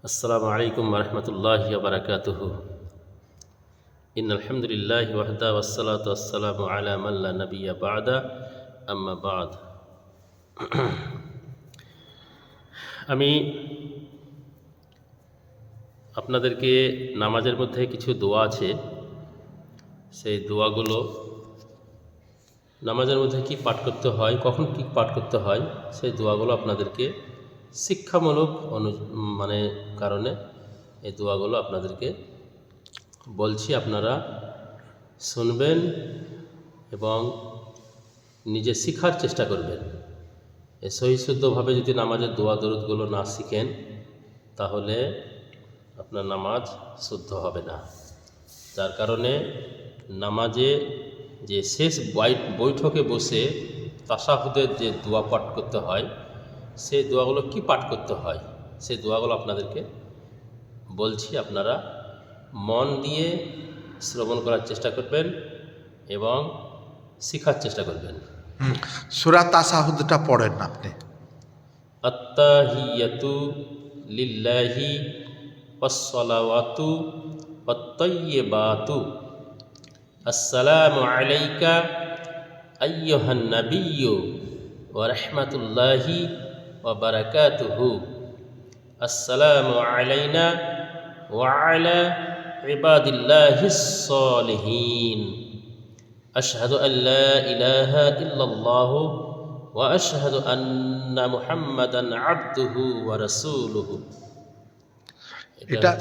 আসসালামু আলাইকুম ওরহমতুল্লাহি ওয়া বারাকাতুহু। ইন্নাল হামদুলিল্লাহি ওয়াহদা ওয়াসসালাতু ওয়াসসালামু আলা মান লা নাবিয়্যা বা'দা, আম্মা বা'দ। আমি আপনাদেরকে নামাজের মধ্যে কিছু দোয়া আছে, সেই দোয়াগুলো নামাজের মধ্যে কি পাঠ করতে হয়, কখন কি পাঠ করতে হয়, সেই দোয়াগুলো আপনাদেরকে শিক্ষামূলক কারণে এই দোয়াগুলো আপনাদেরকে বলছি, আপনারা শুনবেন এবং নিজে শিখার চেষ্টা করবেন। এই সহিশুদ্ধভাবে যদি নামাজের দোয়া দরুদগুলো না শিখেন তাহলে আপনার নামাজ শুদ্ধ হবে না। যার কারণে নামাজে যে শেষ বৈঠকে বসে তাশাহুদের যে দোয়া পাঠ করতে হয়, সেই দোয়াগুলো কি পাঠ করতে হয়, সেই দোয়াগুলো আপনাদেরকে বলছি। আপনারা মন দিয়ে শ্রবণ করার চেষ্টা করবেন এবং শিখার চেষ্টা করবেন। সূরা তাশাহুদটা পড়েন আপনি। আত্তাহিয়াতু লিল্লাহি ওয়াসসালাওয়াতু ওয়াত-তাইয়্যিবাতু আসসালামু আলাইকা আইয়ুহান নাবিয়্যু ওয়া রাহমাতুল্লাহি ওয়া বারাকাতুহু। আসসালামু আলাইনা ওয়া আলা ইবাদিল্লাহিস সালিহিন। আশহাদু আল্লা ইলাহা ইল্লাল্লাহু ওয়া আশহাদু আন্না মুহাম্মাদান আবদুহু ওয়া রাসূলুহু। এটা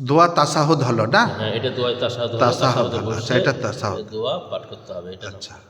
দোয়া তাশাহুদ হলো না? হ্যাঁ, এটা দোয়া তাশাহুদ। তাশাহুদ হলো, এটা তাশাহুদ দোয়া পাঠ করতে হবে, এটা আচ্ছা।